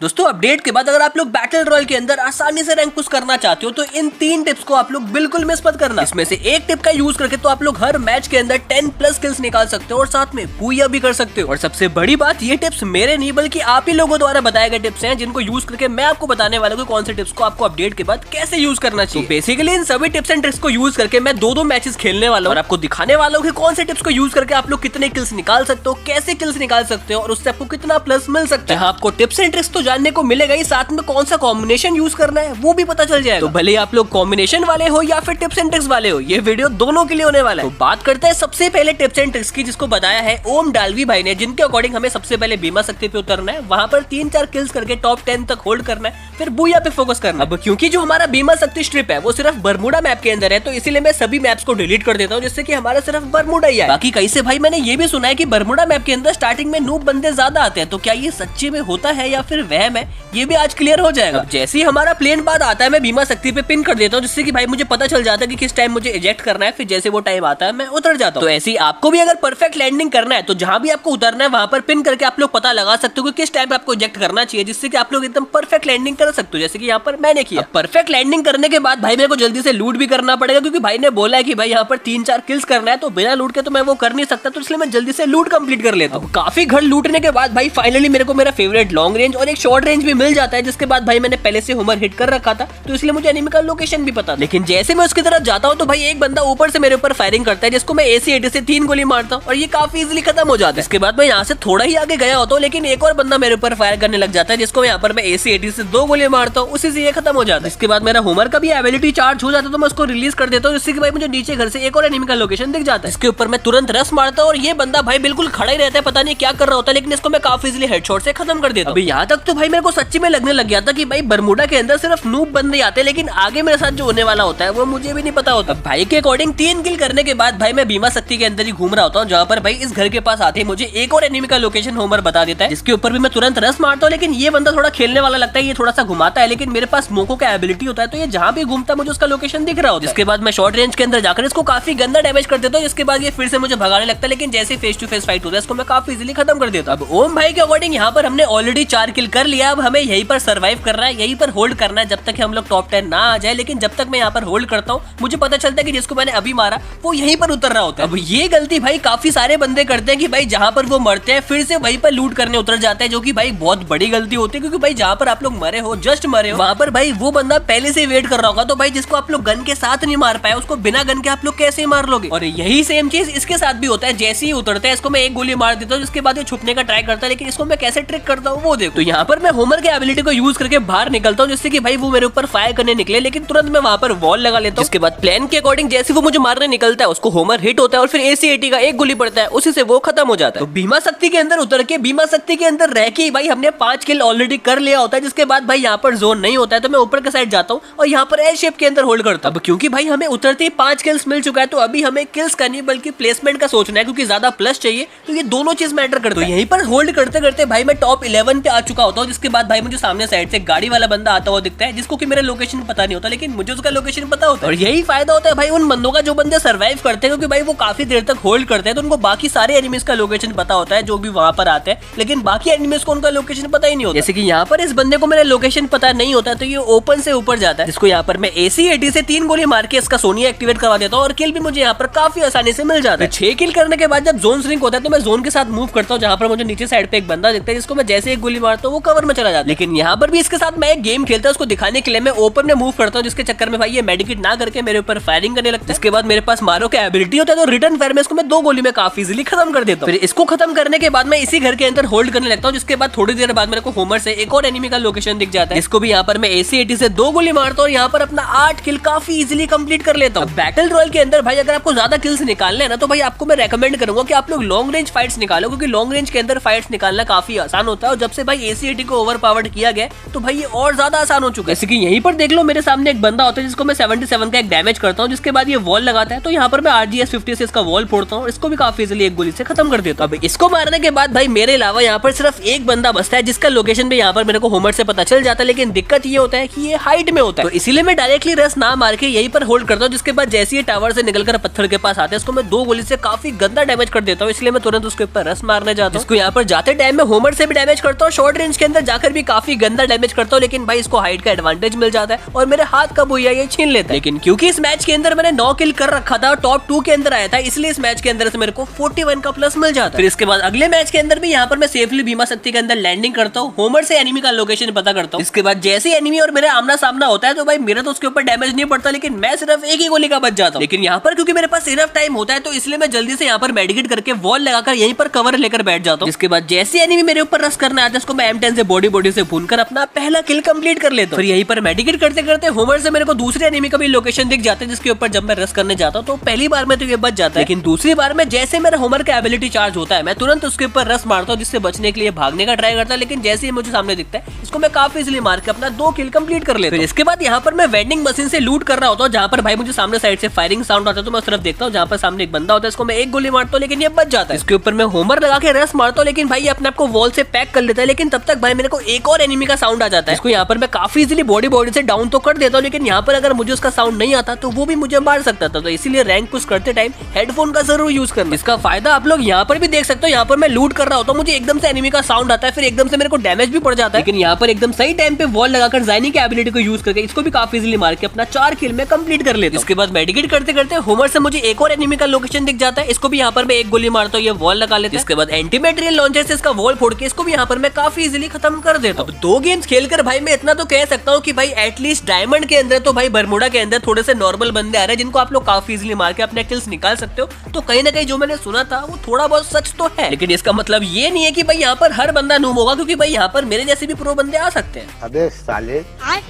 दोस्तों अपडेट के बाद अगर आप लोग बैटल रॉयल के अंदर आसानी से रैंक पुश करना चाहते हो तो इन 3 टिप्स को आप लोग बिल्कुल मिस मत करना। इसमें से एक टिप का यूज करके तो आप लोग हर मैच के अंदर 10+ किल्स निकाल सकते हो और साथ में पूया भी कर सकते हो। और सबसे बड़ी बात, ये टिप्स मेरे नहीं बल्कि आप ही लोगों द्वारा बताए गए टिप्स हैं, जिनको यूज करके मैं आपको बताने वाला हूँ कौन से टिप्स को आपको अपडेट के बाद कैसे यूज करना चाहिए। बेसिकली इन सभी टिप्स एंड ट्रिक्स को यूज करके मैं 2-2 मैचेस खेलने वाला हूँ और आपको दिखाने वाला हूँ कि कौन से टिप्स को यूज करके आप लोग कितने किल्स निकाल सकते हो, कैसे किल्स निकाल सकते हो और उससे आपको कितना प्लस मिल सकता है। आपको टिप्स एंड ट्रिक्स तो जानने को मिलेगा ही, साथ में कौन सा कॉम्बिनेशन यूज करना है वो भी पता चल जाएगा। तो भले आप लोग कॉम्बिनेशन वाले हो या फिर टिप्स एंड ट्रिक्स वाले हो, ये वीडियो दोनों के लिए होने वाला है। तो बात करते हैं सबसे पहले टिप्स एंड ट्रिक्स की, जिसको बताया है ओम डालवी भाई ने, जिनके अकॉर्डिंग हमें सबसे पहले बीमा शक्ति पे उतरना है, वहां पर 3-4 किल्स करके टॉप 10 तक होल्ड करना है, फिर बूया पे फोकस करना है। अब क्योंकि जो हमारा बीमा शक्ति स्ट्रिप है वो सिर्फ बरमुडा मैप के अंदर है, तो इसीलिए मैं सभी मैप्स को डिलीट कर देता हूँ, जिससे कि हमारा सिर्फ बरमुडा ही है। बाकी कैसे भाई, मैंने ये भी सुना है कि बरमुडा मैप के अंदर स्टार्टिंग में नूब बंदे ज्यादा आते हैं, तो क्या ये सच्चे में होता है या फिर वहम है, ये भी आज क्लियर हो जाएगा। जैसे ही हमारा प्लेन बाद आता है मैं बीमा शक्ति पे पिन कर देता हूँ, जिससे कि भाई मुझे पता चल जाता है कि किस टाइम मुझे इजेक्ट करना है, फिर जैसे वो टाइम आता है मैं उतर जाता हूँ। तो ऐसे ही आपको भी अगर परफेक्ट लैंडिंग करना है तो जहां भी आपको उतरना है वहां पर पिन करके आप लोग पता लगा सकते हो कि किस टाइम पे आपको इजेक्ट करना चाहिए, जिससे कि आप लोग एकदम परफेक्ट लैंडिंग कर सकते हो, जैसे कि यहाँ पर मैंने किया। परफेक्ट लैंडिंग करने के बाद भाई मेरे को जल्दी से लूट भी करना पड़ेगा, क्योंकि भाई ने बोला है कि भाई यहाँ पर 3-4 किल्स करना है, तो बिना लूट के तो मैं वो कर नहीं सकता, तो इसलिए मैं जल्दी से लूट कंप्लीट कर लेता हूँ। काफी घर लूटने के बाद भाई फाइनली मेरे को मेरा फेवरेट लॉन्ग रेंज और एक शॉर्ट रेंज भी मिल जाता है, जिसके बाद भाई मैंने पहले से होमर हिट कर रखा था, तो इसलिए मुझे एनिमी का लोकेशन भी पता। लेकिन जैसे मैं उसकी तरफ जाता हूँ तो भाई एक बंदा ऊपर से मेरे ऊपर फायरिंग करता है, जिसको मैं AC-80 से 3 गोली मारता हूँ और ये काफी इजीली खत्म हो जाता है। इसके बाद मैं यहाँ से थोड़ा ही आगे गया होता हूँ, लेकिन एक और बंदा मेरे ऊपर फायर करने लग जाता है, जिसको यहाँ पर मैं AC-80 से 2 गोली मारता हूँ, उसी से ये खत्म हो जाता है। इसके बाद मेरा होमर का भी एबिलिटी चार्ज हो जाता है, तो मैं उसको रिलीज कर देता हूँ, जिससे कि भाई मुझे नीचे घर से एक और एनिमी का लोकेशन दिख जाता है। इसके ऊपर मैं तुरंत रस मारता हूँ और ये बंदा भाई बिल्कुल खड़ा ही रहता है, पता नहीं क्या कर रहा होता है, लेकिन इसको मैं काफी इजीली हेडशॉट से खत्म कर देता हूँ। अभी यहाँ तक तो भाई मेरे को सच्ची में लगने लग गया था कि भाई बरमुडा के अंदर सिर्फ नूब बंदे आते हैं, लेकिन आगे मेरे साथ जो होने वाला होता है वो मुझे भी नहीं पता होता। भाई के अकॉर्डिंग 3 किल करने के बाद भाई मैं बीमा शक्ति के अंदर ही घूम रहा होता हूँ, जहाँ पर भाई इस घर के पास आते ही मुझे एक और एनिमी का लोकेशन होमर बता देता है, जिसके ऊपर भी मैं तुरंत रस मारता हूँ। लेकिन ये बंदा थोड़ा खेलने वाला लगता है, ये थोड़ा सा घुमाता है, लेकिन मेरे पास मोको का एबिलिटी होता है, तो ये जहाँ भी घूमता मुझे उसका लोकेशन दिख रहा होता है। जिसके बाद मैं शॉर्ट रेंज के अंदर जाकर इसको काफी गंदा डैमेज कर देता हूँ, जिसके बाद ये फिर से मुझे भगाने लगता है, लेकिन जैसे फेस टू फेस फाइट होता है इसको मैं काफी इजीली खत्म कर देता हूँ। अब ओम भाई के अकॉर्डिंग यहाँ पर हमने ऑलरेडी 4 किल कर लिया, अब हमें यहीं पर सर्वाइव करना है, यहीं पर होल्ड करना है जब तक हम लोग टॉप 10 ना आ जाए। लेकिन जब तक मैं यहाँ पर होल्ड करता हूँ मुझे पता चलता है कि जिसको मैंने अभी मारा वो यहीं पर उतर रहा होता है। अब ये गलती भाई काफी सारे बंदे करते हैं कि भाई जहाँ पर वो मरते हैं फिर से वहीं पर लूट करने उतर जाते हैं, जो कि भाई बहुत बड़ी गलती होती है, क्योंकि भाई जहाँ पर आप लोग मरे हो, जस्ट मरे हो, वहाँ पर भाई वो बंदा पहले से वेट कर रहा होगा, तो भाई जिसको आप लोग गन के साथ नहीं मार पाए उसको बिना गन के आप लोग कैसे मार लोगे। और यही सेम चीज इसके साथ भी होता है, जैसे ही उतरते हैं इसको मैं एक गोली मार देता हूँ, जिसके बाद ये छुपने का ट्राई करता है, लेकिन इसको मैं कैसे ट्रिक करता हूँ वो देखो। तो यहाँ पर मैं होमर के एबिलिटी को यूज करके बाहर निकलता हूँ, जिससे कि भाई वो मेरे ऊपर फायर करने निकले, लेकिन तुरंत मैं वहां पर वॉल लगा लेता हूँ। इसके बाद प्लान के अकॉर्डिंग जैसे वो मुझे मारने निकलता है उसको होमर हिट होता है और फिर AC-80 का एक गोली पड़ता है, उसी से वो खत्म हो जाता है। तो बीमा शक्ति के अंदर उतर के बीमा शक्ति के अंदर रह के भाई हमने 5 किल ऑलरेडी कर लिया होता है, जिसके बाद भाई यहाँ पर जोन नहीं होता है, तो मैं ऊपर के साइड जाता हूँ और यहाँ पर एल शेप के अंदर होल्ड करता हूँ। अब क्योंकि भाई हमें उतरते ही 5 किल्स मिल चुका है, तो अभी हमें किल्स का नहीं बल्कि प्लेसमेंट का सोचना है, क्योंकि ज्यादा प्लस चाहिए, तो ये दोनों चीज मैटर करते हैं। यहीं पर होल्ड करते करते भाई मैं टॉप 11 पे आ चुका होता हूँ, जिसके बाद भाई मुझे सामने साइड से गाड़ी वाला बंदा आता हुआ दिखता है, जिसको कि मेरा लोकेशन पता नहीं होता, लेकिन मुझे उसका लोकेशन पता होता है। और यही फायदा होता है भाई उन बंदों का जो बंदे सर्वाइव करते हैं, क्योंकि भाई वो काफी देर तक होल्ड करते हैं, तो उनको बाकी सारे एनिमीज का लोकेशन पता होता है जो भी वहां पर आते हैं, लेकिन बाकी एनिमीज को उनका लोकेशन पता ही नहीं होता। जैसे कि यहाँ पर इस बंदे को मेरा लोकेशन पता नहीं होता, तो ये ओपन से ऊपर जाता है, जिसको यहाँ पर मैं AC-80 से 3 गोली मार के इसका सोनिया एक्टिवेट करवा देता हूँ और किल भी मुझे यहाँ पर काफी आसानी से मिल जाता है। 6 किल करने के बाद जब जोन श्रिंक होता है तो मैं जोन के साथ मूव करता हूँ, जहाँ पर मुझे नीचे साइड पे एक बंदा दिखता है, जिसको मैं जैसे एक गोली मारता हूँ वो कवर में चला जाता है। लेकिन यहाँ पर भी इसके साथ मैं एक गेम खेलता हूँ, उसको दिखाने के लिए मैं ओपन में मूव करता हूँ, जिसके चक्कर में भाई ये मेडिकेट ना करके मेरे ऊपर फायरिंग करने लगता है। इसके बाद मेरे पास मारो का एबिलिटी होता है, तो रिटर्न फायर में इसको मैं 2 गोली में काफी इजीली खत्म कर देता हूँ। फिर इसको खत्म करने के बाद मैं इसी घर के अंदर होल्ड करने लगता हूँ, जिसके बाद थोड़ी देर बाद मेरे को होमर से एक और एनिमी का लोकेशन दिख जाता है, इसको भी यहाँ पर मैं AC-80 से 2 गोली मारता हूँ और यहाँ पर अपना 8 किल काफी इजीली कंप्लीट कर लेता हूँ। बैटल रॉयल के अंदर भाई अगर आपको ज्यादा किल्स निकालने हैं ना, तो भाई आपको मैं रेकमेंड करूंगा कि आप लोग लॉन्ग रेंज फाइट्स निकालो, क्योंकि लॉन्ग रेंज के अंदर फाइट्स निकालना काफी आसान होता है, और जब से भाई AC-80 को ओवर पावर्ड किया गया तो भाई ये और ज्यादा आसान हो चुका है। जैसे कि यहीं पर देख लो मेरे सामने एक बंदा होता है, जिसको मैं 77 का एक डैमेज करता हूँ, जिसके बाद ये वॉल लगाता है, तो यहाँ पर मैं RGS-50 से इसका वॉल फोड़ता हूँ, इसको भी काफी इजीली एक गोली से खत्म कर देता हूँ। अब इसको मारने के बाद भाई मेरे अलावा यहाँ पर सिर्फ एक बंदा बचता है, जिसका लोकेशन भी यहाँ पर मेरे को होमर से पता चल जाता है, लेकिन दिक्कत ये होता है कि ये हाइट में होता है, तो इसीलिए मैं डायरेक्टली रस ना मार के यहीं पर होल्ड करता हूँ, जिसके बाद जैसे ही टावर से निकलकर पत्थर के पास आता है इसको मैं 2 गोली से काफी गंदा डैमेज कर देता हूँ, इसलिए मैं तुरंत उसके ऊपर रस मारने जाता हूँ। इसको यहाँ पर जाते टाइम में होमर से भी डैमेज करता हूँ, शॉर्ट रेंज के अंदर जाकर भी काफी गंदा डैमेज करता हूँ, लेकिन भाई इसको हाइट का एडवांटेज मिल जाता है और मेरे हाथ का भूया ये छीन लेता है। लेकिन क्योंकि इस मैच के अंदर मैंने 9 किल कर रखा था, टॉप 2 के अंदर आया था, इसलिए इस मैच के अंदर से मेरे को 41 का प्लस मिल जाता है। फिर इसके बाद अगले मैच के अंदर भी यहाँ पर मैं सेफली भीमा शक्ति के अंदर लैंडिंग करता हूँ, होमर से एनिमी का लोकेशन पता करता हूँ। इसके बाद जैसे एनिमी और मेरा आमना सामना होता है तो भाई मेरा तो उसके ऊपर डैमेज नहीं पड़ता, लेकिन मैं सिर्फ एक ही गोली का बच जाता हूँ। लेकिन यहाँ पर क्योंकि मेरे पास इनफ टाइम होता है तो इसलिए मैं जल्दी से यहाँ पर मेडिकेट करके वॉल लगाकर यहीं पर कवर लेकर बैठ जाता हूँ। इसके बाद जैसे एनिमी मेरे ऊपर रश करने आता है उसको मैं M10 से बॉडी से भूनकर अपना पहला किल कंप्लीट कर लेता हूँ। फिर यहीं पर मेडिकेट करते करते होमर से मेरे को दूसरे एनिमी का भी लोकेशन दिख जाता है, जिसके ऊपर जब मैं रश करने जाता हूँ तो पहली बार में तो ये बच जाता है, लेकिन दूसरी बार में जैसे मेरा होमर का एबिलिटी चार्ज होता है मैं तुरंत उसके ऊपर रश मारता हूँ, जिससे बचने के लिए भागने का ट्राई करता है। लेकिन जैसे ही मुझे सामने दिखता है इसको मैं काफी इजीली मार के अपना 2 किल कंप्लीट कर लेता हूँ। इसके बाद यहाँ पर मैं वेंडिंग मशीन से लूट कर रहा होता हूँ, जहाँ पर भाई मुझे सामने साइड से फायरिंग साउंड आता है तो मैं उस तरफ देखता हूँ, जहाँ पर सामने एक बंदा होता है इसको मैं एक गोली मारता हूँ लेकिन ये बच जाता है। इसके ऊपर मैं होमर लगा के रश मारता हूँ, लेकिन भाई अपने आप को वॉल से पैक कर लेता है। लेकिन तब तक भाई मेरे को एक और एनिमी का साउंड आ जाता है, इसको यहाँ पर मैं काफी इजीली बॉडी से डाउन तो कर देता हूँ, लेकिन यहाँ पर अगर मुझे उसका साउंड नहीं आता तो वो भी मुझे मार सकता था। तो इसीलिए रैंक पुश करते टाइम हेडफोन का जरूर यूज करना। इसका फायदा आप लोग यहाँ पर भी देख सकते हो, यहाँ पर मैं लूट कर रहा होता हूँ, मुझे एकदम से एनिमी का साउंड आता है, फिर एकदम से मेरे को डैमेज भी पड़ जाता है, लेकिन यहाँ पर एकदम सही टाइम पे वॉल लगाकर ज़ाइनी की एबिलिटी को यूज करके इसको भी काफी इजीली मार के अपना 4 किल में कंप्लीट कर लेता हूं। इसके बाद मेडिकेट करते करते होमर से मुझे एक और एनिमी का लोकेशन दिख जाता है, इसको भी यहाँ पर मैं एक गोली मारता हूँ, ये वॉल लगा लेता है। इसके बाद एंटी मटेरियल लॉन्चर से इसका वॉल फोड़ के इसको भी यहाँ पर मैं काफी इजीली खत्म कर देता हूँ। 2 गेम्स खेलकर भाई मैं इतना तो कह सकता हूँ कि भाई एटलीस्ट डायमंड के अंदर तो भाई बरमुडा के अंदर थोड़े से नॉर्मल बंदे आ रहे हैं जिनको आप लोग काफी इजीली मार के अपने किल्स निकाल सकते हो। तो कहीं ना कहीं जो मैंने सुना था वो थोड़ा बहुत सच तो है, लेकिन इसका मतलब ये नहीं है कि भाई यहाँ पर हर बंदा नूब होगा, क्योंकि भाई यहाँ पर मेरे जैसे भी प्रो बंदे आ सकते हैं। अबे साले।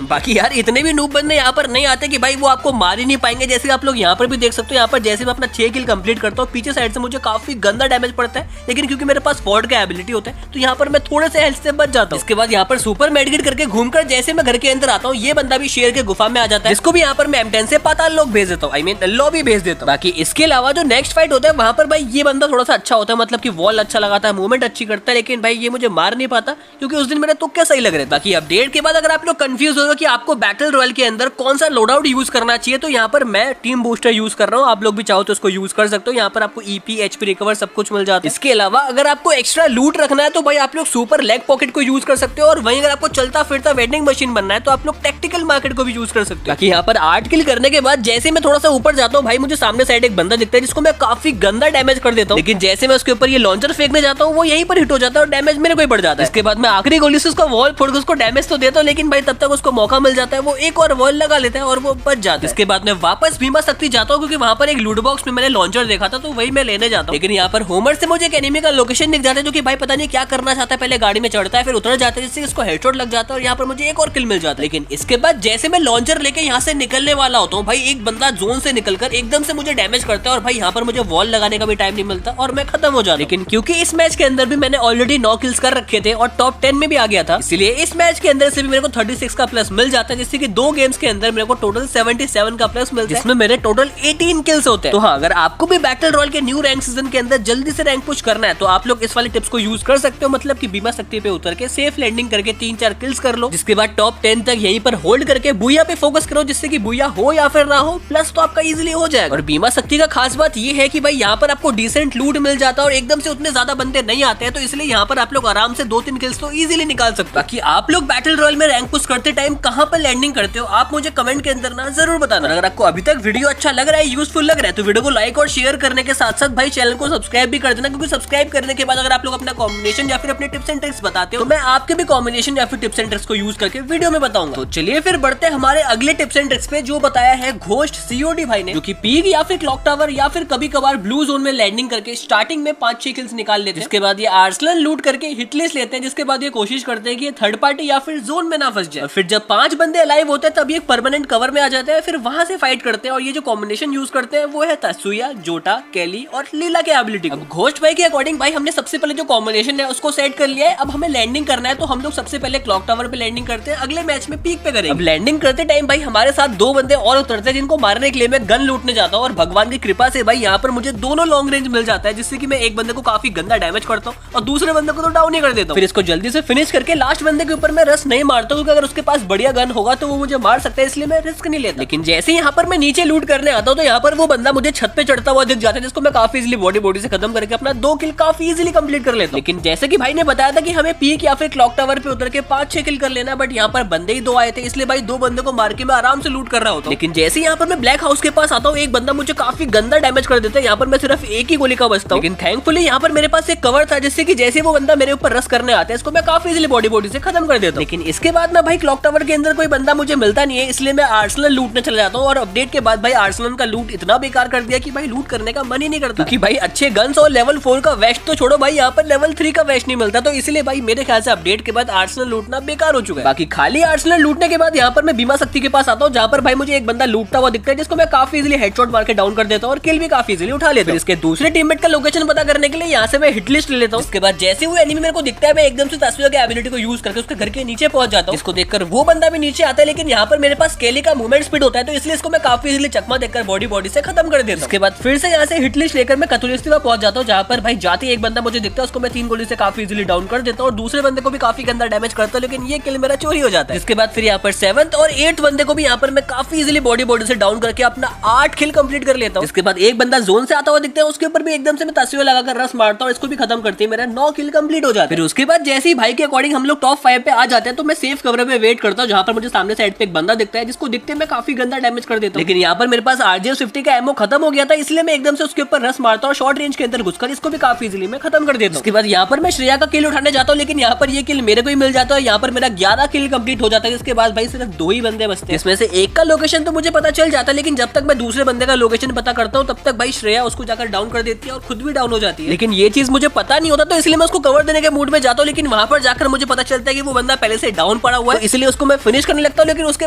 बाकी यार इतने भी नूब बंदे यहाँ पर नहीं आते कि भाई वो आपको मार ही नहीं पाएंगे। जैसे आप लोग यहाँ पर भी देख सकते हो, यहाँ पर जैसे मैं अपना 6 किल कंप्लीट करता हूँ पीछे साइड से मुझे काफी गंदा डैमेज पड़ता है, लेकिन क्योंकि मेरे पास फॉर्ड का एबिलिटी होता है तो यहाँ पर मैं थोड़े से हेल्थ से बच जाता हूँ। इसके बाद यहाँ पर सुपर मेडिकेट करके घूमकर जैसे मैं घर के अंदर आता हूँ ये बंदा भी शेर के गुफा में आ जाता है, जिसको भी यहाँ पर मैं M10 से पाताल लोक भेज देता हूँ, आई मीन लॉबी भेज देता हूँ। बाकी इसके अलावा जो नेक्स्ट फाइट होता है वहाँ पर भाई ये बंदा थोड़ा सा अच्छा होता है, मतलब कि वॉल अच्छा लगाता है, मूवमेंट अच्छी करता है, लेकिन भाई ये मुझे मार नहीं पाता क्योंकि उस दिन मेरे तुक्के सही लग रहे थे। बाकी अपडेट के बाद अगर आप लोग कंफ्यूज हो कि आपको बैटल रॉयल के अंदर कौन सा लोडआउट यूज करना चाहिए तो यहाँ पर मैं टीम बूस्टर यूज कर रहा हूँ, आप लोग भी चाहो तो इसको यूज कर सकते हो। यहाँ पर आपको EP HP रिकवर सब कुछ मिल जाता है। इसके अलावा अगर आपको एक्स्ट्रा लूट रखना है तो भाई आप लोग सुपर लेग पॉकेट को यूज कर सकते हो, और वहीं अगर आपको चलता फिरता वेंडिंग मशीन बनना है तो आप लोग टैक्टिकल मार्केट को भी यूज कर सकते हो। बाकी यहाँ पर 8 किल करने के बाद जैसे मैं थोड़ा सा ऊपर जाता हूँ भाई मुझे सामने साइड एक बंदा दिखता है जिसको मैं काफी गंदा डैमेज कर देता हूँ, लेकिन जैसे मैं उसके ऊपर ये लॉन्चर फेंकने जाता हूँ वो यहीं पर हिट हो जाता है और डैमेज मेरे को ही पड़ जाता है। इसके बाद मैं आखिरी गोली से उसका वॉल फोड़ के उसको डैमेज तो देता हूँ, लेकिन भाई तब तक उसको मौका मिल जाता है, वो एक और वॉल लगा लेता है और वो बच जाता है। इसके बाद मैं वापस भीमा शक्ति जाता हूँ क्योंकि वहाँ पर एक लूट बॉक्स में मैंने लॉन्चर देखा था तो वही मैं लेने जाता हूँ। लेकिन यहाँ पर होमर से मुझे एक एनिमी का लोकेशन दिख जाता है जो कि भाई पता नहीं क्या करना चाहता है, पहले गाड़ी में चढ़ता है फिर उतर जाता है जिससे इसको हेडशॉट लग जाता है और यहाँ पर मुझे एक और किल मिल जाता है। लेकिन इसके बाद जैसे मैं लॉन्चर लेके यहाँ से निकलने वाला होता हूँ भाई एक बंदा जोन से निकलकर एकदम से मुझे डैमेज करता है और भाई यहाँ पर मुझे वॉल लगाने का भी टाइम नहीं मिलता और मैं खत्म हो जाता। लेकिन क्योंकि इस मैच के अंदर भी मैंने ऑलरेडी 9 किल्स कर रखे थे और टॉप 10 में भी आ गया था, इसलिए इस मैच के अंदर से भी मेरे को 36 का प्लस मिल जाता है, जिससे कि 2 गेम्स के अंदर मेरे को टोटल 77 का प्लस मिलता है, जिसमें मेरे टोटल 18 किल्स होते हैं। तो हाँ, अगर आपको भी बैटल रॉयल के न्यू रैंक सीजन के अंदर जल्दी से रैंक पुश करना है तो आप लोग इस वाले टिप्स को यूज कर सकते हो, मतलब कि भीमा शक्ति पे उतर के सेफ लैंडिंग करके 3-4 किल्स कर लो, जिसके बाद टॉप 10 तक यहीं पर होल्ड करके बुया पे फोकस करो, जिससे कि बुया हो या फिर ना हो प्लस तो आपका इजीली हो जाएगा। और भीमा शक्ति का खास बात ये है कि भाई यहाँ पर आपको डिसेंट लूट मिल जाता है और एकदम से उतने ज्यादा बंदे नहीं आते हैं, तो इसलिए यहाँ पर आप लोग आराम से 2-3 किल्स तो इजीली निकाल सकते हो। बाकी आप लोग बैटल रॉयल में रैंक पुश करते टाइम कहाँ पर लैंडिंग करते हो आप मुझे कमेंट के अंदर ना जरूर बताना। अगर आपको अभी तक वीडियो अच्छा लग रहा है, यूजफुल लग रहा है, तो वीडियो को लाइक और शेयर करने के साथ साथ भाई चैनल को सब्सक्राइब भी कर देना, क्योंकि सब्सक्राइब करने के बाद अगर आप लोग अपना कॉम्बिनेशन या फिर अपने टिप्स एंड ट्रिक्स बताते हो तो मैं आपके भी कॉम्बिनेशन या फिर टिप्स एंड ट्रिक्स को यूज करके वीडियो में बताऊंगा। तो चलिए फिर बढ़ते हैं हमारे अगले टिप्स एंड ट्रिक्स पे, जो बताया है घोस्ट COD भाई ने, जो कि पीक या फिर क्लॉक टावर या फिर कभी कभार ब्लू जोन में लैंडिंग करके स्टार्टिंग में 5-6 किल्स निकाल लेते हैं। इसके बाद ये आर्सेनल लूट करके हिटलिस्ट लेते हैं, जिसके बाद ये कोशिश करते हैं कि ये थर्ड पार्टी या फिर जोन में ना फंस जाए, और फिर जब 5 बंदे अलाइव होते हैं तब ये परमानेंट कवर में आ जाते हैं, फिर वहां से फाइट करते हैं। और ये जो कॉम्बिनेशन यूज करते हैं वो है तसुया, जोटा, केली और लीला के एबिलिटी। अब घोस्ट भाई के अकॉर्डिंग भाई हमने सबसे पहले जो कॉम्बिनेशन है उसको सेट कर लिया है। अब हमें लैंडिंग करना है तो हम लोग सबसे पहले क्लॉक टावर पे लैंडिंग करते हैं, अगले मैच में पीक पे करेंगे। अब लैंडिंग करते टाइम भाई हमारे साथ 2 बंदे और उतरते हैं जिनको मारने के लिए मैं गन लूटने जाता हूँ, और भगवान की कृपा से भाई यहाँ पर मुझे दोनों लॉन्ग रेंज मिल जाता है, जिससे कि मैं एक बंदे को काफी गंदा डैमेज करता हूँ और दूसरे बंदे को तो डाउन ही कर देता हूँ। फिर इसको जल्दी से फिनिश करके लास्ट बंदे के ऊपर मैं रस नहीं मारता हूँ, क्योंकि अगर उसके पास बढ़िया गन होगा तो वो मुझे मार सकता है, इसलिए मैं रिस्क नहीं लेता। लेकिन जैसे यहाँ पर मैं नीचे लूट करने आता हूँ तो यहाँ पर वो बंदा मुझे छत पे चढ़ता हुआ दिख जाता है, जिसको मैं काफी इजीली बॉडी से खत्म करके अपना 2 किल काफी इजीली कंप्लीट कर लेता हूँ। लेकिन जैसे कि भाई ने बताया था कि हमें पीक पीक या फिर क्लॉक टावर पे उतर के 5-6 किल कर लेना, बट यहाँ पर बंदे ही 2 आए थे, इसलिए भाई 2 बंदे को मार के मैं आराम से लूट कर रहा होता हूँ। लेकिन जैसे यहाँ पर मैं ब्लैक हाउस के पास आता हूँ, एक बंदा मुझे काफी गंदा डैमेज कर देता है। यहाँ पर मैं सिर्फ एक ही गोली का बचता हूँ, लेकिन थैंकफुली यहाँ पर मेरे पास एक कवर था, जिससे कि जैसे वो बंदा मेरे ऊपर रश करने आता है, इसको मैं काफी इजीली बॉडी से खत्म कर देता हूँ। लेकिन इसके बाद में भाई क्लॉक टावर के अंदर कोई बंदा मुझे मिलता नहीं है, इसलिए मैं आर्सेनल लूटने चला जाता हूँ। और अपडेट के बाद भाई आर्सेनल का लूट इतना बेकार कर दिया कि भाई लूट करने का मन ही नहीं करता, क्योंकि भाई अच्छे गन्स और लेवल 4 का वेस्ट तो छोड़ो भाई, यहाँ पर लेवल 3 का वेस्ट नहीं मिलता। तो इसलिए भाई मेरे ख्याल से अपडेट के बाद आर्सेनल लूटना बेकार हो चुका है। बाकी खाली आर्सेनल लूटने के बाद यहाँ पर मैं बीमा शक्ति के पास आता हूँ, जहाँ पर भाई मुझे एक बंदा लूटता हुआ दिखता है, जिसको मैं काफी इजीली हेडशॉट मार के डाउन कर देता हूँ और किल भी काफी इजीली उठा लेता हूँ। इसके दूसरे टीममेट का लोकेशन पता करने के लिए यहाँ से मैं हिट लिस्ट ले लेता हूँ। इसके बाद जैसे वो एनिमी मेरे को दिखता है, मैं एकदम से तस्वीर के एबिलिटी को यूज करके उसके घर के नीचे पहुंच जाता हूँ। इसको देखकर वो बंदा भी नीचे आता है, लेकिन यहाँ पर मेरे पास केली का मूवमेंट स्पीड होता है, तो इसलिए इसको मैं काफी इजीली चकमा देकर बॉडी से खत्म कर देता हूँ। इसके बाद फिर से यहाँ से हिट लिस्ट लेकर मैं कतुलिस्तीवा पहुंच जाता हूँ, जहाँ पर भाई जाते एक बंदा मुझे दिखता है, उसको मैं 3 गोली से काफी इजीली डाउन कर देता हूँ और दूसरे बंदे को भी काफी गंदा डैमेज करता हूँ, लेकिन ये किल मेरा चोरी हो जाता है। इसके बाद फिर यहाँ पर 7th और 8th बंदे को भी यहाँ पर मैं काफी इजीली बॉडी से डाउन करके अपना 8 किल कंप्लीट कर लेता हूँ। इसके बाद एक बंदा जोन से आता हुआ दिखता है, उसके ऊपर भी एकदम से मैं तस्वीर लगाकर रस मारता हूँ, इसको भी खत्म करते मेरा 9 किल कंप्लीट हो जाता है। फिर उसके बाद जैसे ही भाई के अकॉर्डिंग हम लोग टॉप 5 पे आ जाते हैं, तो मैं सेफ कवर पे वेट करता हूँ, जहाँ पर मुझे सामने साइड पे एक बंदा दिखता है, जिसको दिखते मैं काफी गंदा डैमेज कर देता हूँ। लेकिन यहाँ पर मेरे पास RGS-50 का एमओ खत्म हो गया था, इसलिए मैं एकदम से उसके ऊपर रस मारता हूँ, शॉर्ट रेंज के अंदर घुसकर इसको भी काफी इजीली मैं खत्म कर देता हूँ। उसके बाद यहाँ पर मैं श्रेया का किल उठाने जाता हूँ, लेकिन यहाँ पर ये किल मेरे को ही मिल जाता है। यहाँ पर मेरा 11 किल कंप्लीट हो जाता है। इसके बाद भाई सिर्फ 2 ही बंदे बचते हैं, इसमें से एक का लोकेशन तो मुझे पता चल जाता है, लेकिन जब तक मैं दूसरे बंदे का लोकेशन पता करता हूँ, तब तक भाई श्रेया उसको जाकर डाउन कर देती है और खुद भी डाउन हो जाती है। लेकिन ये चीज मुझे पता नहीं होता, तो इसलिए मैं उसको कवर देने के मूड में जाता हूँ, लेकिन वहां पर जाकर मुझे पता चलता है कि वो बंदा पहले से डाउन पड़ा हुआ है, इसलिए उसको मैं फिनिश करने लगता हूँ। लेकिन उसके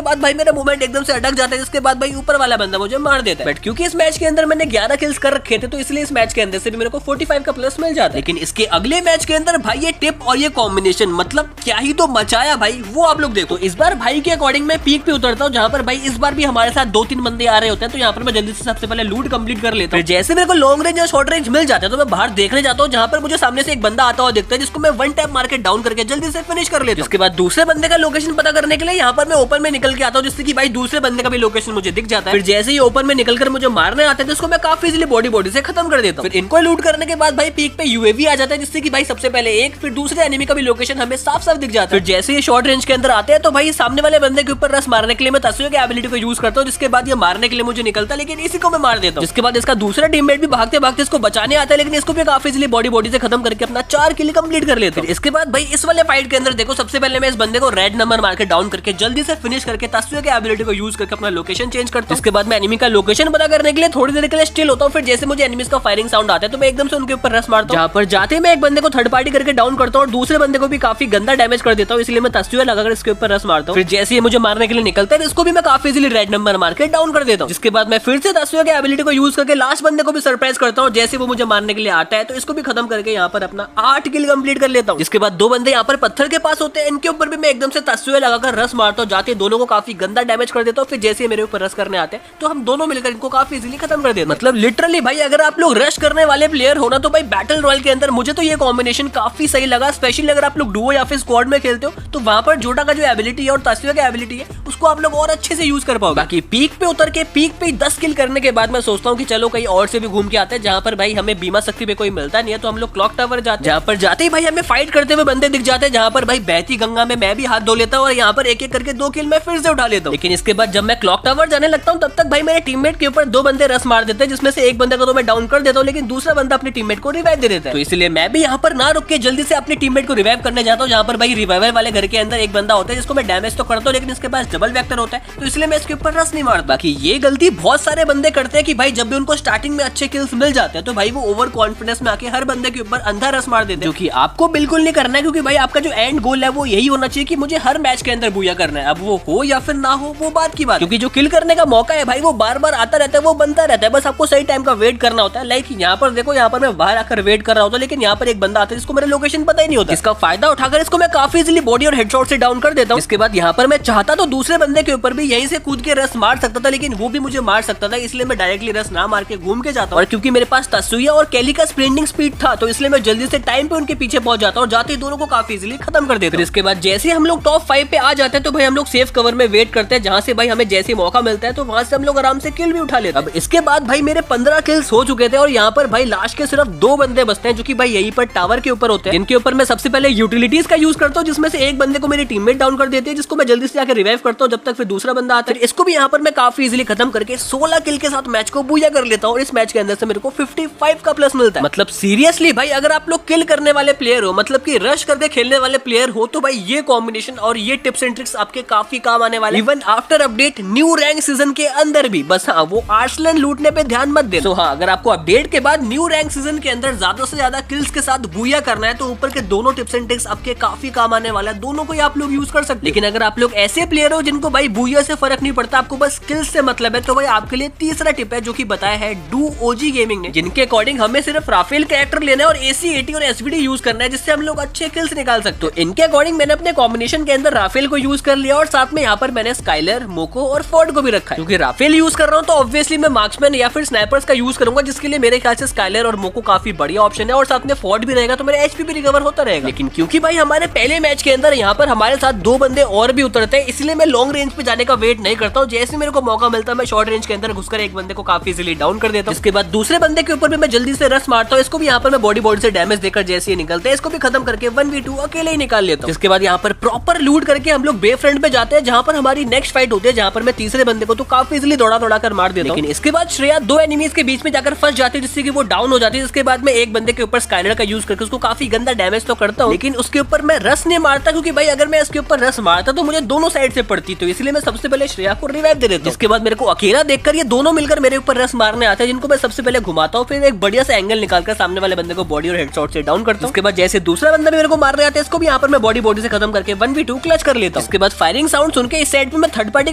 बाद भाई मेरा मूवमेंट एकदम से अटक जाता है, जिसके बाद भाई ऊपर वाला बंदा मुझे मार देता है। बट क्योंकि इस मैच के अंदर मैंने 11 किल्स कर रखे थे, तो इसलिए इस मैच के अंदर से भी मेरे को 45 का प्लस मिल जाता है। लेकिन इसके अगले मैच के अंदर भाई ये टिप और ये कॉम्बिनेशन मतलब क्या ही तो मचाया भाई, वो आप लोग देखो। इस बार भाई के अकॉर्डिंग मैं पीक पे उतरता हूँ, जहाँ पर भाई इस बार भी हमारे साथ 2-3 बंदे आ रहे होते हैं, तो यहाँ पर मैं जल्दी से सबसे पहले लूट कंप्लीट कर लेता हूँ। जैसे मेरे को लॉन्ग रेंज या शॉर्ट रेंज मिल जाता है, तो मैं बाहर देखने जाता हूँ, जहाँ पर मुझे सामने से एक बंदा आता हुआ दिखता है, जिसको मैं 1 टैप मार के डाउन करके जल्दी से फिनिश कर लेता हूँ। उसके बाद दूसरे बंदे का लोकेशन पता करने के लिए यहाँ पर मैं ओपन में निकल के आता हूँ, जिससे कि भाई दूसरे बंदे का भी लोकेशन मुझे दिख जाता है। फिर जैसे ही ओपन में निकलकर मुझे मारने आते हैं, तो उसको मैं काफी इजीली बॉडी से खत्म कर देता हूँ। फिर इनको लूट करने के बाद भाई पीक पे यूएवी आ जाता है, जिससे कि भाई सबसे पहले एक फिर दूसरे एनिमी का भी लोकेशन हमें साफ साफ दिख जाता है। फिर जैसे ये शॉर्ट रेंज के अंदर आते हैं, तो भाई सामने वाले बंदे के ऊपर रस मारने के लिए मैं तस्वीर की एबिलिटी को यूज करता हूँ, जिसके बाद ये मारने के लिए मुझे निकलता है, लेकिन इसी को मैं मार देता हूँ। जिसके बाद इसका दूसरा टीममेट भी भागते भागते इसको बचाने आता है, लेकिन इसको भी काफी इजीली बॉडी से खत्म करके अपना 4 किल कंप्लीट कर लेता हूँ। इसके बाद भाई इस वाले फाइट के अंदर देखो, सबसे पहले मैं इस बंदे को रेड नंबर मार के डाउन करके जल्दी से फिनिश करके तस्वीर की एबिलिटी को यूज करके अपना लोकेशन चेंज करता हूँ। इसके बाद मैं एनिमी का लोकेशन पता करने के लिए थोड़ी देर के लिए स्टिल होता हूँ। फिर जैसे मुझे एनिमीज का फायरिंग साउंड आता है, तो मैं एकदम से उनके ऊपर रस मारता हूँ। जहाँ पर जाते मैं एक बंदे को थर्ड पार्टी करके डाउन करता हूँ और दूसरे बंदे को भी काफी गंदा डैमेज कर देता हूँ, इसलिए मैं तस्वीर लगाकर इसके ऊपर रस मारता हूँ। फिर जैसे ही मुझे मारने के लिए निकलता है, इसको भी मैं काफी इजीली रेड नंबर मार के डाउन कर देता हूँ। जिसके बाद मैं फिर से तस्वीर की एबिलिटी को यूज करके लास्ट बंदे को भी सरप्राइज करता हूँ। जैसे वो मुझे मारने के लिए आता है, तो इसको भी खत्म करके यहाँ पर अपना 8 किल कंप्लीट कर लेता हूँ। जिसके बाद 2 बंदे यहाँ पर पत्थर के पास होते हैं, इनके ऊपर भी मैं एकदम से तस्वीर लगाकर रस मारता हूँ, जाते दोनों को काफी गंदा डैमेज कर देता हूँ। फिर जैसे मेरे ऊपर रस करने आते हैं, तो हम दोनों मिलकर इनको काफी इजीली खत्म कर देते हैं। मतलब लिटरली भाई अगर आप लोग रश करने वाले प्लेयर हो ना, तो भाई बैटल रॉयल के अंदर मुझे तो ये कॉम्बिनेशन काफी सही लगा। स्पेशली अगर आप लोग डुओ या फिर स्क्वाड में खेलते हो, तो वहां पर जोटा का जो एबिलिटी है और तस्वीर की एबिलिटी है, उसको आप लोग और अच्छे से यूज कर पाओगे। बाकी पीक पे उतर के पीक पे 10 किल करने के बाद मैं सोचता हूँ कि चलो कहीं और से भी घूम के आते हैं, जहाँ पर भाई हमें बीमा शक्ति पे कोई मिलता नहीं है, तो हम लोग क्लॉक टावर जाते हैं। जहाँ पर जाते ही भाई हमें फाइट करते हुए बंदे दिख जाते हैं, जहाँ पर भाई बहती गंगा में मैं भी हाथ धो लेता हूँ और यहाँ पर एक एक करके 2 किल मैं फिर से उठा लेता हूँ। लेकिन इसके बाद जब मैं क्लॉक टावर जाने लगता हूँ, तब तक भाई मेरे टीममेट के ऊपर 2 बंदे रस मार देते हैं, जिसमें से एक बंदे को तो मैं डाउन कर देता हूँ, लेकिन दूसरा बंदा अपने टीममेट को रिवाइव दे देता है। तो इसलिए मैं भी यहाँ पर ना रुक के जल्दी से अपने टीममेट को रिवाइव करने जाता हूँ, जहाँ पर भाई रिवाइवर वाले घर के अंदर एक बंदा होता है, जिसको मैं डैमेज तो करता हूँ, लेकिन इसके पास डबल वेक्टर होता है, तो इसलिए मैं इसके ऊपर रस नहीं मारता। बाकी ये गलती बहुत सारे बंदे करते हैं कि भाई जब भी उनको स्टार्टिंग में अच्छे किल्स मिल जाते हैं, तो भाई वो ओवर कॉन्फिडेंस में आके हर बंदे के ऊपर अंधा रस मार देते हैं, जो कि आपको बिल्कुल नहीं करना है, क्योंकि भाई आपका जो एंड गोल है वो यही होना चाहिए कि मुझे हर मैच के अंदर बूया करना है। अब वो हो या फिर ना हो, वो बात की बात, क्योंकि जो किल करने का मौका है भाई वो बार बार आता रहता है, वो बनता रहता है, बस आपको सही टाइम का वेट करना होता है। लाइक यहाँ पर देखो, यहाँ पर मैं बाहर आकर वेट कर रहा होता, लेकिन यहाँ पर एक बंदा आता है जिसको मेरा लोकेशन पता ही नहीं होता। इसका फायदा उठाकर इसको मैं काफी इजीली बॉडी और हेडशॉट से डाउन कर देता हूँ। इसके बाद यहाँ पर मैं चाहता तो दूसरे बंदे के ऊपर भी यहीं से कूद के रस मार सकता था, लेकिन वो भी मुझे मार सकता था, इसलिए मैं डायरेक्टली रस ना मार के घूम के जाता हूँ। और क्योंकि मेरे पास तसुया और केली का स्प्रिंटिंग स्पीड था, तो इसलिए मैं जल्दी से टाइम पे उनके पीछे पहुंच जाता हूँ, जाते ही दोनों को काफी इजीली खत्म कर देता हूँ। इसके बाद जैसे हम लोग टॉप 5 पे आ जाते हैं तो भाई हम लोग सेफ कवर में वेट करते हैं, जहाँ से भाई हमें जैसे मौका मिलता है तो वहां से हम लोग आराम से किल भी उठा लेते हैं। अब इसके बाद भाई मेरे 15 किल्स हो चुके थे और यहाँ पर भाई लास्ट के सिर्फ 2 बंदे बचते हैं, जो कि भाई यहीं पर टावर के ऊपर होते हैं, जिनके ऊपर मैं सबसे पहले यूटिलिटीज का यूज करता हूँ, जिसमें से एक बंदे को मेरी टीममेट डाउन कर देती है, जिसको मैं जल्दी से जाकर रिवाइव करता हूँ, जब तक फिर दूसरा बंदा आता है। इसको भी यहाँ पर मैं काफी इजीली खत्म करके 16 किल के साथ मैच को बूया कर लेता हूँ, और इस मैच के अंदर से मेरे को 55 का प्लस मिलता है। मतलब सीरियसली भाई अगर आप लोग किल करने वाले प्लेयर हो, मतलब कि रश करके खेलने वाले प्लेयर हो, तो भाई ये कॉम्बिनेशन और ये टिप्स एंड ट्रिक्स आपके काफी काम आने वाले, even after update new rank season के अंदर भी। बस हाँ, वो आर्सलन लूटने पे ध्यान मत दे। तो हाँ, अगर आपको अपडेट के बाद न्यू रैंक सीजन के अंदर ज्यादा से ज्यादा किल्स के साथ बूया करना है, तो ऊपर के दोनों टिप्स एंड ट्रिक्स आपके काफी काम आने वाला है, दोनों को ही आप लोग यूज कर सकते हैं। लेकिन अगर आप लोग ऐसे प्लेयर हो जिनको भाई बूया से फर्क नहीं पड़ता, आपको बस किल्स से मतलब है, तो भाई आपके लिए तीसरा टिप है, जो कि बताया है डू ओजी गेमिंग ने, जिनके अकॉर्डिंग हमें सिर्फ राफेल कैरेक्टर लेना है और AC, AT और SVD यूज करना है, जिससे हम लोग अच्छे किल्स निकाल सकते हो। इनके अकॉर्डिंग मैंने अपने कॉम्बिनेशन के अंदर राफेल को यूज कर लिया, और साथ में यहाँ पर मैंने स्काइलर, मोको और फोर्ड को भी रखा है। क्योंकि राफेल यूज कर रहा हूँ तो ऑब्वियसली मैं मार्क्समैन या फिर स्नाइपर्स का यूज करूंगा, जिसके लिए मेरे ख्याल से स्काइलर और मोको काफी बढ़िया ऑप्शन है, और साथ में फोर्ड भी रहेगा तो मेरा HP भी रिकवर होता रहेगा। लेकिन क्योंकि भाई हमारे पहले मैच के अंदर यहाँ पर हमारे साथ 2 बंदे और भी उतरते हैं, इसलिए मैं लॉन्ग रेंज पे जाने का वेट नहीं करता हूँ। जैसे मेरे को मौका मिलता है मैं शॉर्ट रेंज के अंदर घुसकर एक बंदे को काफी इजीली डाउन कर देता हूँ। इसके बाद दूसरे बंदे के ऊपर भी मैं जल्दी से रस मारता हूँ, इसको भी यहाँ पर मैं बॉडी से डैमेज देकर जैसे ही निकलते हैं, इसको भी खत्म करके 1v2 अकेले ही निकाल लेता हूँ। इसके बाद यहाँ पर प्रॉपर लूट करके हम लोग बे फ्रंट पे जाते हैं, जहाँ पर हमारी नेक्स्ट फाइट होती है, जहाँ पर मैं तीसरे बंदे को तो काफी इजीली दौड़ा कर मार देता हूँ। लेकिन इसके बाद श्रेया 2 एनिमीज के बीच में जाकर फंस जाती है, जिससे कि वो डाउन हो जाती है। इसके बाद मैं एक बंदे के ऊपर स्काइलर का यूज करके उसको काफी गंदा डैमेज तो करता हूँ, लेकिन उसके ऊपर मैं रस नहीं मारता, क्योंकि भाई अगर मैं इसके ऊपर रस मारता तो मुझे दोनों साइड से पड़ती, तो इसलिए मैं सबसे पहले श्रेया को रिवाइव दे देता हूँ। इसके बाद मेरे को अकेला देखकर ये दोनों मिलकर मेरे ऊपर रस मारने आते हैं, जिनको मैं सबसे पहले घुमाता हूँ, फिर एक बढ़िया सा एंगल निकालकर सामने वाले बंदे को बॉडी और हेडशॉट से डाउन करता हूँ। उसके बाद जैसे दूसरा बंदा भी मेरे को मारने आता है, इसको भी यहाँ पर मैं बॉडी से खत्म करके 1v2 क्लच कर लेता हूँ। इसके बाद फायरिंग साउंड सुन के इस साइड पे मैं थर्ड पार्टी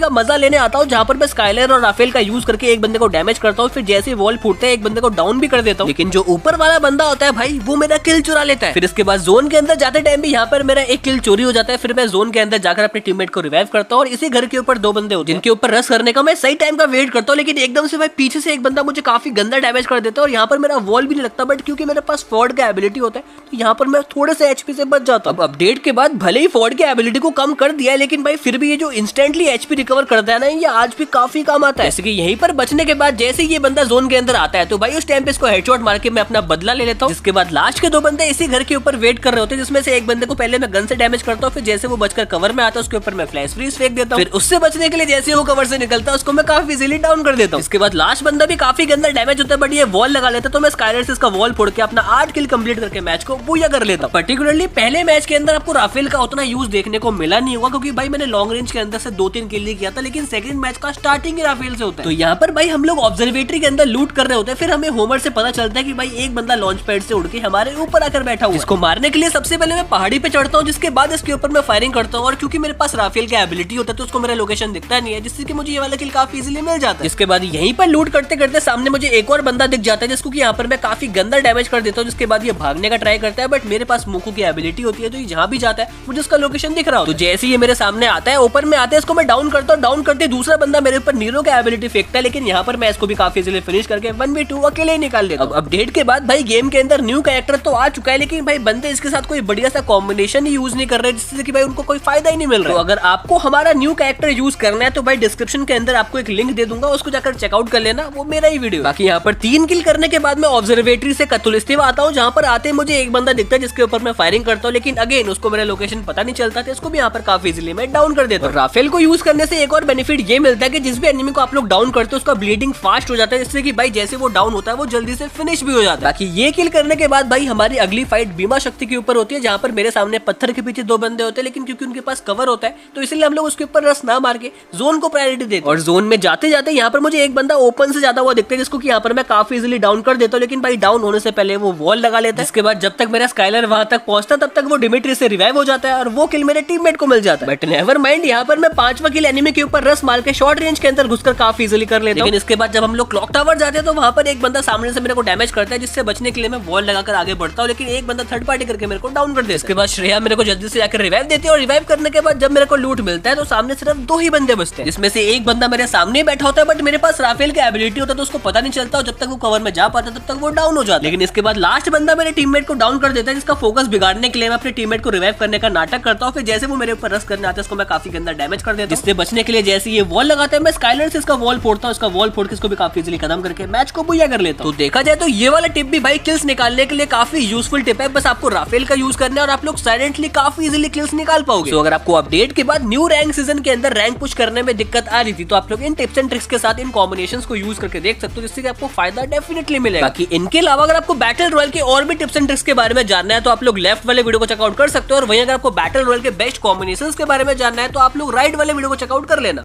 का मजा लेने आता हूँ, जहाँ पर मैं स्काइलर और राफेल का यूज करके एक बंदे को डैमेज करता हूँ, फिर जैसे वॉल फूटते हैं एक बंदे को डाउन भी कर देता हूँ। लेकिन जो ऊपर वाला बंदा होता है भाई, वो मेरा किल चुरा लेता है। फिर इसके बाद जोन के अंदर जाते टाइम भी यहाँ पर मेरा एक किल चोरी हो जाता है, फिर मैं जोन के अंदर जाकर अपने टीममेट को रिवाइव करता हूँ, और इसी घर के ऊपर 2 बंदे होते हैं, जिनके ऊपर रस करने का मैं सही टाइम का वेट करता हूँ, लेकिन एकदम से भाई पीछे से एक बंदा मुझे काफी गंदा डैमेज कर देता है, और यहाँ पर मेरा वॉल भी नहीं लगता, बट क्योंकि मेरे पास फोर्ड का एबिलिटी होता है, तो यहाँ पर मैं थोड़े से HP से बच जाता हूँ। अब अपडेट के बाद भले ही फोर्ड के एबिलिटी को कम कर दिया है, लेकिन भाई फिर भी ये जो इंस्टेंटली HP रिकवर करता है ना, ये आज भी काफी काम आता है। जैसे कि यहीं पर बचने के बाद जैसे ये बंदा जोन के अंदर आता है, तो भाई उस टाइम पे इसको हेडशॉट मार के मैं अपना बदला ले लेता हूँ। जिसके बाद लास्ट के 2 बंदे इसी घर के ऊपर वेट कर रहे होते हैं, जिसमें से एक बंदे को पहले मैं गन से डैमेज करता हूँ, फिर जैसे वो बचकर कवर में आता है उसके ऊपर मैं फ्लैश फ्रीज फेंक देता हूँ, फिर उससे बचने के लिए जैसे वो कवर से निकलता है उसको मैं काफी इजीली डाउन कर देता हूँ। इसके बाद लास्ट बंदा भी काफी गंदा डैमेज होता है, बट ये वॉल लगा लेता है, तो मैं स्काइलर से इसका वॉल फोड़ के अपना 8 किल कंप्लीट करके मैच को बूया कर लेता हूँ। पर्टिकुलरली पहले मैच के अंदर आपको राफेल का उतना यूज देखने को मिला नहीं होगा, क्योंकि भाई मैंने लॉन्ग रेंज के अंदर से 2-3 किल किया था, लेकिन सेकंड मैच का स्टार्टिंग ही राफेल से होता है। तो यहाँ पर भाई हम लोग ऑब्जर्वेटरी के अंदर लूट कर रहे होते हैं, फिर हमें होमर से पता चलता है कि भाई एक बंदा लॉन्च पैड से उड़ के हमारे ऊपर आकर बैठा हुआ है। इसको मारने के लिए सबसे पहले मैं पहाड़ी पे चढ़ता हूँ, जिसके बाद इसके ऊपर मैं फायरिंग करता हूँ, और क्योंकि मेरे पास राफेल का एबिलिटी होता है तो उसको मेरा लोकेशन दिखता नहीं है, जिससे कि मुझे ये वाला किल काफी इजीली मिल जाता है। इसके बाद यहीं पर लूट करते करते सामने मुझे एक और बंदा दिख जाता है, जिसको कि यहाँ पर मैं काफी गंदा डैमेज कर देता हूँ, जिसके बाद ये भागने का ट्राई करता है, बट मेरे पास मोको की एबिलिटी होती है, तो ये जहाँ भी जाता है मुझे उसका लोकेशन दिख रहा हो। तो जैसे ये मेरे सामने आता है, ऊपर में आता है, इसको मैं डाउन करता हूँ, डाउन करते दूसरा बंदा मेरे ऊपर नीरो का एबिलिटी फेंकता है, लेकिन यहाँ पर मैं इसको भी काफी इजीली फिनिश करके 1v2 अकेले ही निकाल लेता हूँ। अब अपडेट के बाद भाई गेम के अंदर न्यू कैरेक्टर तो आ चुका है, लेकिन भाई बंदे इसके साथ कोई बढ़िया सा कॉम्बिनेशन ही यूज नहीं कर रहे, जिससे कि भाई उनको कोई फायदा ही नहीं मिल रहा है। तो अगर आपको हमारा न्यू कैरेक्टर यूज करना है तो भाई डिस्क्रिप्शन के अंदर आपको एक लिंक दे दूंगा, उसको जाकर चेकआउट कर लेना, वो मेरा ही वीडियो। बाकी यहाँ पर 3 किल करने के बाद मैं ऑब्जर्वेटरी से कतुलिस्तीवा आता हूँ, जहाँ पर आते मुझे एक बंदा दिखता है जिसके ऊपर मैं फायरिंग करता हूँ, लेकिन अगेन उसको मेरा लोकेशन पता नहीं चलता था, इसको भी यहाँ पर काफी इजीली मैं डाउन कर देता हूँ। राफेल को यूज करने से एक और बेनिफिट ये मिलता है कि जिस भी एनिमी को आप लोग डाउन करते हो उसका ब्लीडिंग फास्ट हो जाता है, जिससे कि भाई जैसे वो डाउन होता है वो जल्दी से फिनिश भी हो जाता है। बाकी ये किल करने के बाद भाई हमारी अगली फाइट बीमा शक्ति के ऊपर होती है, जहाँ पर मेरे सामने पत्थर के पीछे 2 बंदे होते हैं, लेकिन क्योंकि उनके पास कवर होता है तो इसलिए हम लोग उसके ऊपर रस ना मार के जोन को प्रायोरिटी देते हैं। और जोन में जाते जाते यहाँ पर मुझे एक बंदा ओपन से जाता हुआ दिखता है, जिसको कि यहाँ पर मैं काफी इजीली डाउन कर देता हूँ, लेकिन भाई डाउन होने से पहले वो वॉल लगा लेता है। इसके बाद जब तक मेरा स्काइलर वहां तक पहुंचता तब तक वो डिमिट्री से रिवाइव हो जाता है, और वो किल मेरे टीममेट को मिल जाता है। बट नेवर माइंड, यहाँ पर मैं 5वां किल एनिमी के ऊपर रस मार के शॉर्ट रेंज के अंदर घुसकर काफी इजीली कर लेता हूँ। लेकिन इसके बाद जब हम लोग क्लॉक टावर जाते हैं तो वहाँ पर एक बंदा सामने से मेरे को डैमेज करता है, जिससे बचने के लिए मैं वॉल लगाकर आगे बढ़ता हूँ, लेकिन एक बंदा थर्ड पार्टी करके मेरे को डाउन कर देता है। इसके बाद श्रेया मेरे को जल्दी से जाकर रिवाइव देती है, और रिवाइव करने के बाद जब मेरे को लूट मिलता है तो तो सामने सिर्फ 2 ही बंदे बचते हैं, जिसमें से एक बंदा मेरे सामने बैठा होता है, बट मेरे पास राफेल का एबिलिटी होता है तो उसको पता नहीं चलता, और जब तक वो कवर में जा पाता तब तक वो डाउन हो जाता है। लेकिन इसके बाद लास्ट बंदा मेरे टीममेट को डाउन कर देता है, जिसका फोकस बिगाड़ने के लिए मैं अपने टीममेट को रिवाइव करने का नाटक करता हूँ। फिर जैसे वो मेरे ऊपर रश करने आता है उसको मैं काफी गंदा डैमेज कर देता हूँ। इससे बचने के लिए जैसे ये वॉल लगाता है, मैं स्काइलर से इसका वॉल फोड़ता हूँ, इसका वॉल फोड़ के इसको भी काफी इजीली खत्म करके मैच को बुया कर लेता हूँ। तो देखा जाए तो ये वाला टिप भी भाई किल्स निकालने के लिए काफी यूजफुल टिप है, बस आपको राफेल का यूज करना है और आप लोग साइलेंटली काफी इजीली किल्स निकाल पाओगे। तो अगर आपको अपडेट के बाद न्यू रैंक सीजन के अंदर रैंक पुश करने में दिक्कत आ रही थी, तो आप लोग इन टिप्स एंड ट्रिक्स के साथ इन कॉम्बिनेशंस को यूज करके देख सकते हो, जिससे कि आपको फायदा डेफिनेटली मिलेगा। बाकी इनके अलावा अगर आपको बैटल रॉयल के और भी टिप्स एंड ट्रिक्स के बारे में जानना है तो आप लोग लेफ्ट वाले वीडियो को चेकआउट कर सकते हो, और वहीं अगर आपको बैटल रॉयल के बेस्ट कॉम्बिनेशंस के बारे में जानना है तो आप लोग राइट वाले वीडियो को चेकआउट कर लेना।